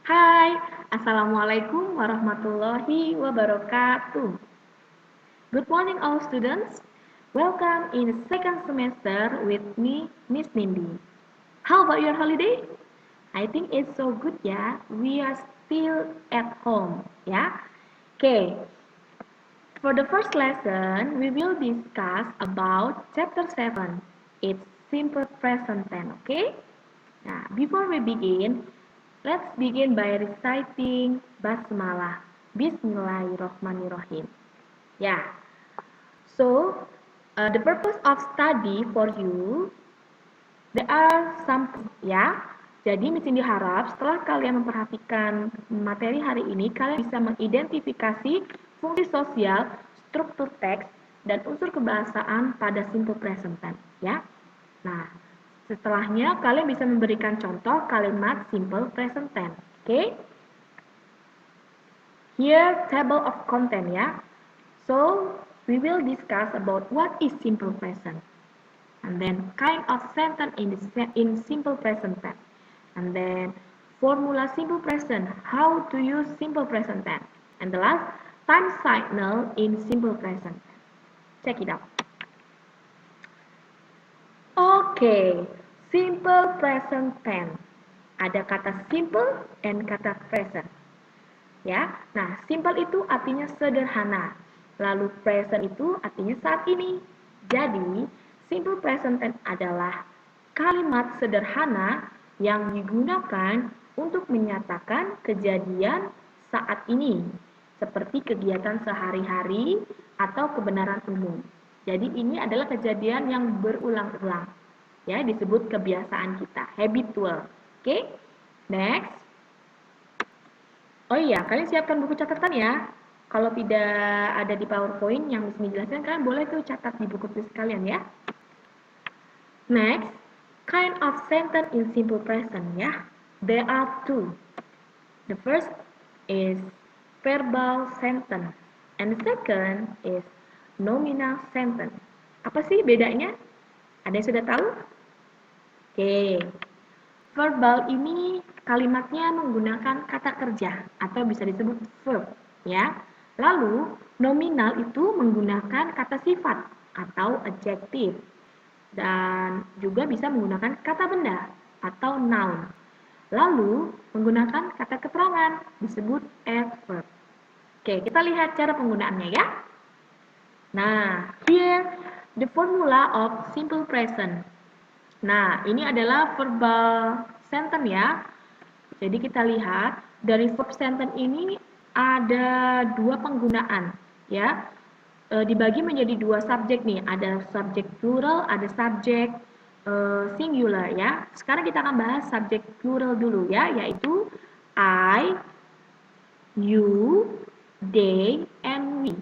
Hai, Assalamualaikum warahmatullahi wabarakatuh. Good morning all students. Welcome in the second semester with me, Miss Nindi. How about your holiday? I think it's so good ya. We are still at home, ya. Okay, for the first lesson, we will discuss about chapter 7. It's simple present tense, okay? Nah, before we begin, let's begin by reciting Basmalah. Bismillahirrahmanirrahim. Yeah. So, the purpose of study for you, there are some, ya. Jadi, Miss Cindy harap setelah kalian memperhatikan materi hari ini, kalian bisa mengidentifikasi fungsi sosial, struktur teks, dan unsur kebahasaan pada simple present tense, ya. Nah, setelahnya kalian bisa memberikan contoh kalimat simple present tense. Oke? Here table of content ya. So, we will discuss about what is simple present. And then kind of sentence in simple present tense. And then formula simple present, how to use simple present tense. And the last, time signal in simple present tense. Check it out. Oke, simple present tense. Ada kata simple and kata present. Ya, nah simple itu artinya sederhana. Lalu present itu artinya saat ini. Jadi, simple present tense adalah kalimat sederhana yang digunakan untuk menyatakan kejadian saat ini, seperti kegiatan sehari-hari atau kebenaran umum. Jadi ini adalah kejadian yang berulang-ulang. Ya, disebut kebiasaan kita, habitual. Oke? Next. Oh iya, kalian siapkan buku catatan ya. Kalau tidak ada di PowerPoint yang bisa dijelaskan, kalian boleh tuh catat di buku tulis kalian ya. Next, kind of sentence in simple present ya. There are two. The first is verbal sentence and the second is nominal sentence. Apa sih bedanya? Ada yang sudah tahu? Oke. Verbal ini kalimatnya menggunakan kata kerja atau bisa disebut verb, ya. Lalu, nominal itu menggunakan kata sifat atau adjective dan juga bisa menggunakan kata benda atau noun. Lalu, menggunakan kata keterangan disebut adverb. Oke, kita lihat cara penggunaannya ya. Nah, here the formula of simple present. Nah, ini adalah verbal sentence ya. Jadi kita lihat dari verb sentence ini ada dua penggunaan ya. Dibagi menjadi dua subjek nih. Ada subjek plural, ada subjek singular ya. Sekarang kita akan bahas subjek plural dulu ya, yaitu I, you, they, and we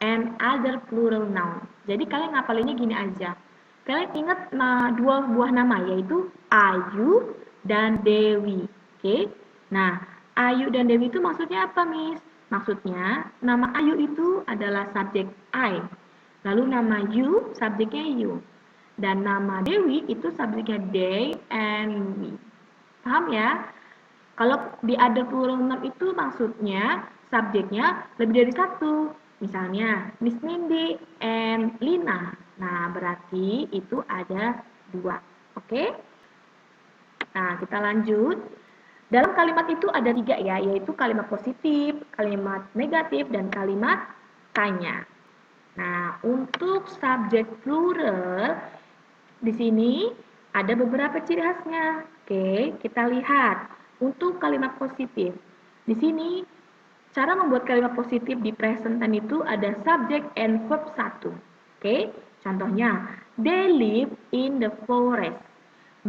and other plural noun. Jadi kalian ngapalinnya gini aja. Kalian ingat dua buah nama yaitu Ayu dan Dewi. Oke. Nah, Ayu dan Dewi itu maksudnya apa, Miss? Maksudnya nama Ayu itu adalah subjek I. Lalu nama you subjeknya you. Dan nama Dewi itu subjeknya they and we. Paham ya? Kalau di other plural noun itu maksudnya subjeknya lebih dari satu. Misalnya, Miss Nindi and Lina. Nah, berarti itu ada dua. Oke? Nah, kita lanjut. Dalam kalimat itu ada tiga ya, yaitu kalimat positif, kalimat negatif, dan kalimat tanya. Nah, untuk subjek plural, di sini ada beberapa ciri khasnya. Oke, kita lihat. Untuk kalimat positif, di sini cara membuat kalimat positif di present tense itu ada subject and verb satu. Oke, contohnya, they live in the forest.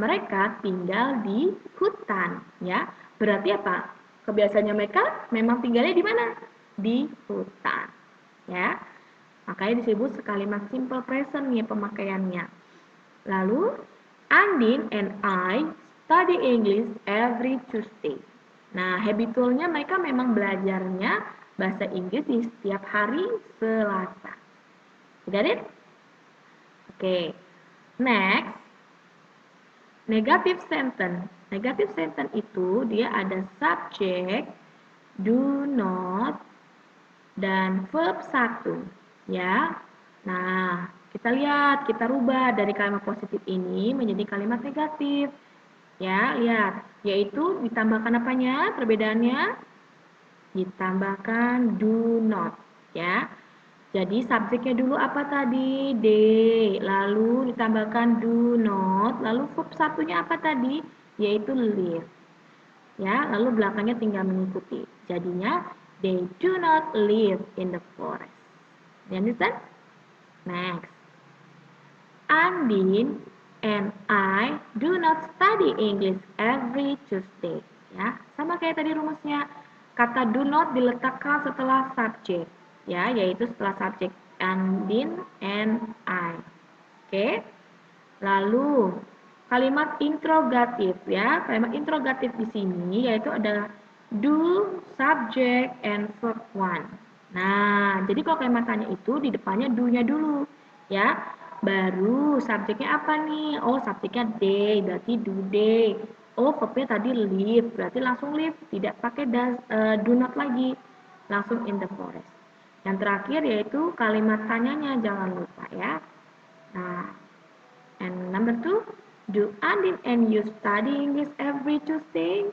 Mereka tinggal di hutan, ya. Berarti apa? Kebiasaannya mereka memang tinggalnya di mana? Di hutan, ya. Makanya disebut sekalimat simple present nih pemakaiannya. Lalu, Andin and I study English every Tuesday. Nah, habitualnya mereka memang belajarnya bahasa Inggris di setiap hari Selasa. Got it? Oke. Next, negative sentence. Negative sentence itu dia ada subject, do not, dan verb 1. Ya. Nah, kita lihat, kita rubah dari kalimat positif ini menjadi kalimat negatif. Ya, lihat. Yaitu ditambahkan apanya? Perbedaannya? Ditambahkan do not. Ya. Jadi subjeknya dulu apa tadi? They. Lalu ditambahkan do not. Lalu verb satunya apa tadi? Yaitu live. Ya, lalu belakangnya tinggal mengikuti. Jadinya they do not live in the forest. You understand? Next. Andin and I do not study English every Tuesday. Ya, sama kayak tadi rumusnya. Kata do not diletakkan setelah subjek. Ya, yaitu setelah subjek Andin and I. Oke. Lalu kalimat interrogatif ya. Kalimat interrogatif di sini yaitu ada do, subject, and verb 1. Nah, jadi kalau kalimat tanya itu di depannya do-nya dulu ya. Baru subjeknya apa nih? Oh, subjeknya they, berarti do they. Oh, verbnya tadi live, berarti langsung live, tidak pakai do not lagi. Langsung in the forest. Yang terakhir yaitu kalimat tanyanya, jangan lupa ya. Nah, and number 2, do Andin and you study English every Tuesday?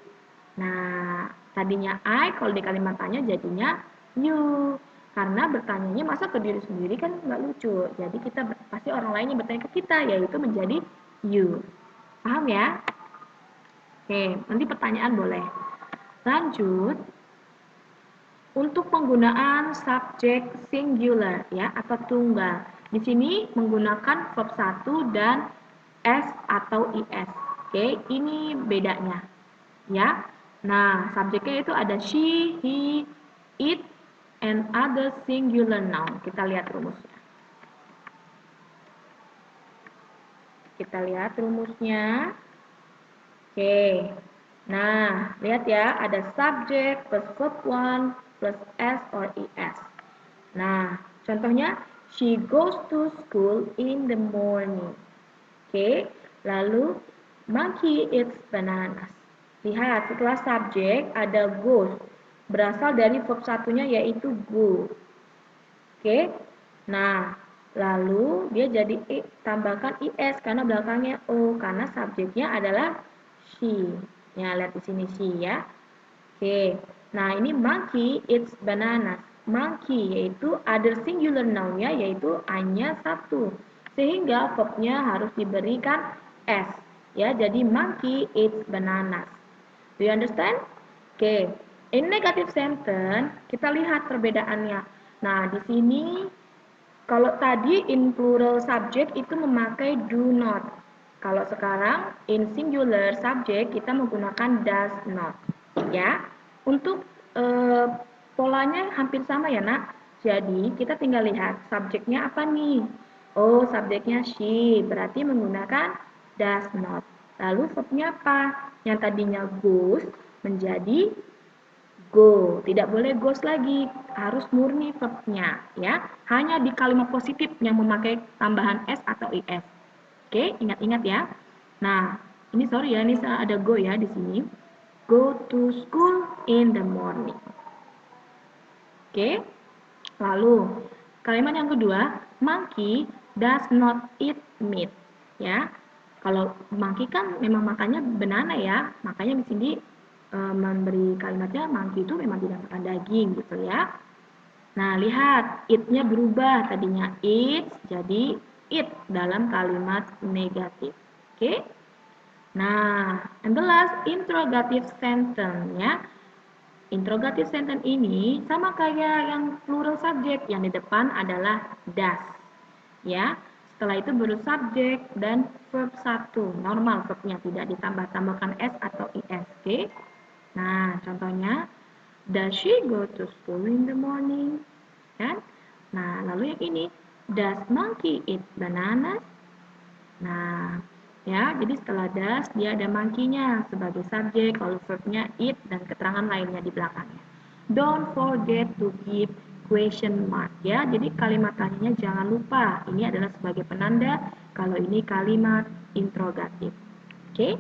Nah, tadinya I, kalau di kalimat tanya jadinya you. Karena bertanyanya masa ke diri sendiri kan nggak lucu. Jadi kita pasti orang lain yang bertanya ke kita, yaitu menjadi you. Paham ya? Oke, nanti pertanyaan boleh. Lanjut. Untuk penggunaan subjek singular ya atau tunggal. Di sini menggunakan verb 1 dan s atau is. Oke, ini bedanya. Ya. Nah, subjeknya itu ada she, he, it, and other singular noun. Kita lihat rumusnya. Kita lihat rumusnya. Oke. Nah, lihat ya, ada subject plus verb 1 plus s or es. Nah, contohnya she goes to school in the morning. Oke. Lalu monkey eats bananas. Lihat, setelah subjek ada goes. Berasal dari verb satunya yaitu go. Oke. Nah, lalu dia jadi tambahkan is karena belakangnya o karena subjeknya adalah she. Ya, lihat di sini she ya. Oke. Nah, ini monkey eats bananas. Monkey yaitu other singular noun-nya yaitu hanya satu. Sehingga verbnya harus diberikan s. Ya, jadi monkey eats bananas. Do you understand? Oke. In negative sentence, kita lihat perbedaannya. Nah, di sini kalau tadi in plural subject itu memakai do not. Kalau sekarang in singular subject kita menggunakan does not. Ya. Untuk polanya hampir sama ya, Nak. Jadi, kita tinggal lihat subjeknya apa nih? Oh, subjeknya she, berarti menggunakan does not. Lalu verbnya apa? Yang tadinya goes menjadi go. Tidak boleh goes lagi, harus murni verbnya ya. Hanya di kalimat positif yang memakai tambahan s atau is. Oke, ingat-ingat ya. Nah, ini sorry ya, ini ada go ya di sini. Go to school in the morning. Oke. Lalu kalimat yang kedua, monkey does not eat meat. Ya. Kalau monkey kan memang makannya banana ya, makanya di sini memberi kalimatnya monkey itu memang tidak makan daging gitu ya. Nah, lihat it-nya berubah, tadinya eat jadi eat dalam kalimat negatif. Oke? Nah, and the last interrogative sentence ya. Interrogative sentence ini sama kayak yang plural subject, yang di depan adalah does. Ya. Setelah itu baru subjek dan verb 1, normal verbnya, tidak ditambah-tambahkan s atau is. Oke? Nah, contohnya, does she go to school in the morning? Kan? Nah, lalu yang ini, does monkey eat bananas? Nah, ya, jadi setelah does, dia ada monkey-nya sebagai subjek, lalu verbnya eat, dan keterangan lainnya di belakangnya. Don't forget to give question mark ya. Jadi kalimat tanyanya jangan lupa. Ini adalah sebagai penanda kalau ini kalimat interrogatif. Oke?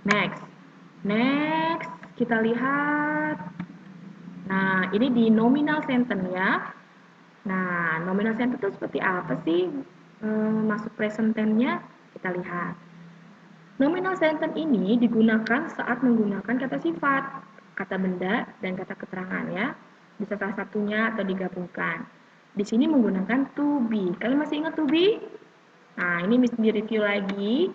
Next, kita lihat. Nah, ini di nominal sentence ya. Nah, nominal sentence itu seperti apa sih? Masuk present tense-nya, kita lihat. Nominal sentence ini digunakan saat menggunakan kata sifat, kata benda, dan kata keterangan ya. Bisa salah satunya atau digabungkan. Di sini menggunakan to be. Kalian masih ingat to be? Nah, ini mesti di-review lagi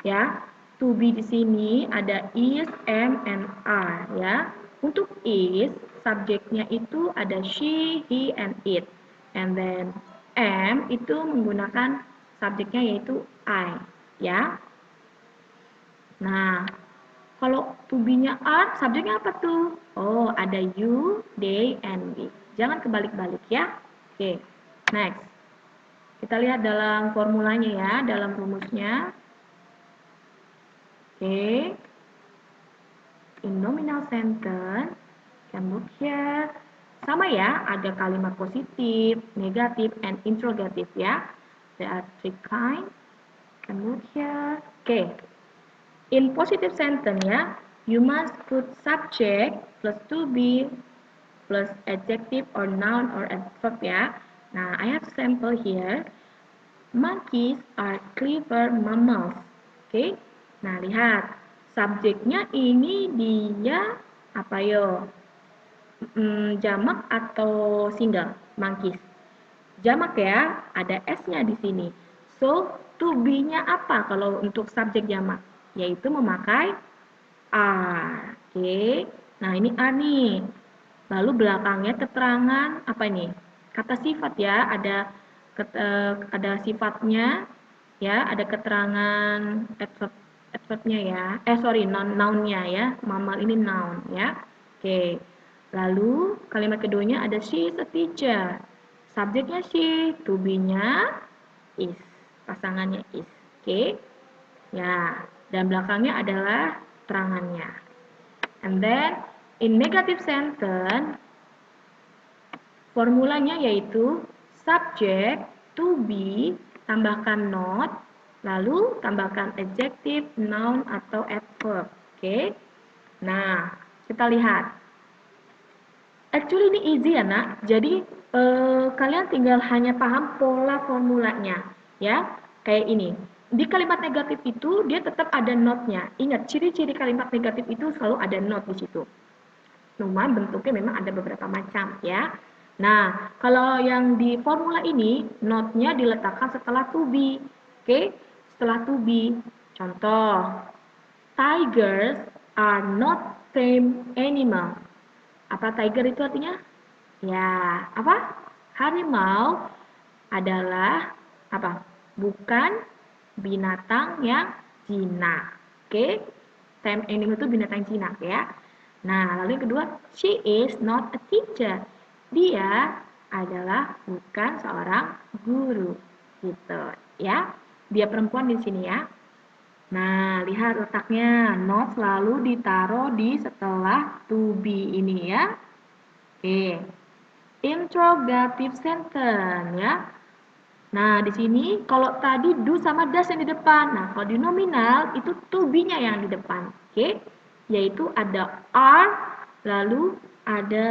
ya. To be di sini ada is, am, and are ya. Untuk is, subjeknya itu ada she, he, and it. And then am itu menggunakan subjeknya yaitu I ya. Nah, kalau to be-nya are, subjeknya apa tuh? Oh, ada you, they, and we. Jangan kebalik-balik ya. Oke, next. Kita lihat dalam formulanya ya, dalam rumusnya. Oke. In nominal sentence, can look here. Sama ya, ada kalimat positif, negatif, and interrogative ya. There are three kinds. Can look here. Oke. In positive sentence ya, you must put subject plus to be plus adjective or noun or adverb ya. Nah, I have sample here. Monkeys are clever mammals. Oke. Nah, lihat. Subjeknya ini dia apa yo? Jamak atau single? Monkeys. Jamak ya, ada S-nya di sini. So, to be-nya apa kalau untuk subjek jamak? Yaitu memakai are. Oke. Nah, ini are nih. Lalu belakangnya keterangan apa ini? Kata sifat ya, ada sifatnya ya, ada keterangan adverbnya ya. Noun-nya ya. Mammal ini noun ya. Oke. Lalu kalimat keduanya ada she is a teacher. Subjeknya she, to be-nya is. Pasangannya is. Oke. Ya, dan belakangnya adalah keterangannya. And then in negative sentence formulanya yaitu subject to be tambahkan not lalu tambahkan adjective, noun atau adverb. Oke. Nah, kita lihat. Actually ini easy ya nak. Jadi kalian tinggal hanya paham pola formulanya ya. Kayak ini. Di kalimat negatif itu dia tetap ada not-nya. Ingat, ciri-ciri kalimat negatif itu selalu ada not di situ. Cuma bentuknya memang ada beberapa macam ya. Nah, kalau yang di formula ini not-nya diletakkan setelah to be. Oke, setelah to be. Contoh, tigers are not tame animals. Apa tiger itu artinya? Ya, apa? Harimau adalah apa? Bukan binatang yang jinak. Oke? Tame animal itu binatang jinak ya. Nah, lalu yang kedua, she is not a teacher. Dia adalah bukan seorang guru. Gitu, ya. Dia perempuan di sini ya. Nah, lihat letaknya. Not selalu ditaruh di setelah to be ini ya. Oke. Interrogative sentence ya. Nah, di sini kalau tadi do sama does yang di depan. Nah, kalau di nominal itu to be-nya yang di depan. Oke. Yaitu ada are, lalu ada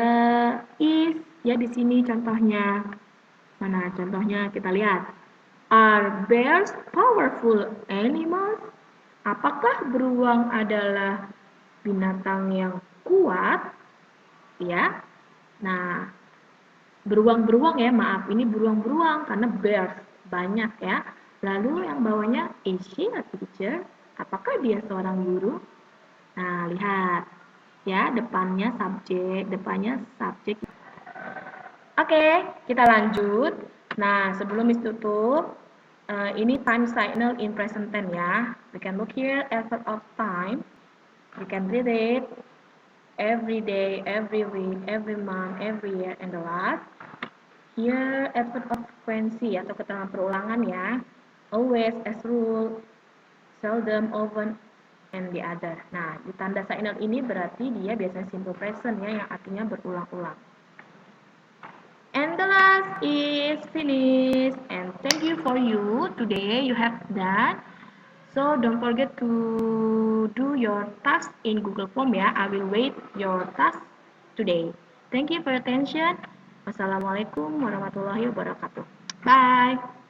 is ya di sini contohnya. Mana contohnya kita lihat. Are bears powerful animals? Apakah beruang adalah binatang yang kuat? Ya. Nah, beruang-beruang ya, maaf, ini beruang-beruang karena bears banyak ya. Lalu yang bawahnya is she a teacher? Apakah dia seorang guru? Nah, lihat ya, depannya subjek. Oke, kita lanjut. Nah, sebelum tutup, ini time signal in present tense ya. We can look here effort of time. We can read it every day, every week, every month, every year, and the last. Here effort of frequency atau keterangan perulangan ya. Always, as rule, seldom, often, and the other. Nah, di tanda signal ini berarti dia biasanya simple present ya, yang artinya berulang-ulang. And the last is finished. And thank you for you. Today you have done So don't forget to do your task in Google Form ya. I will wait your task today. Thank you for your attention. Wassalamualaikum warahmatullahi wabarakatuh. Bye.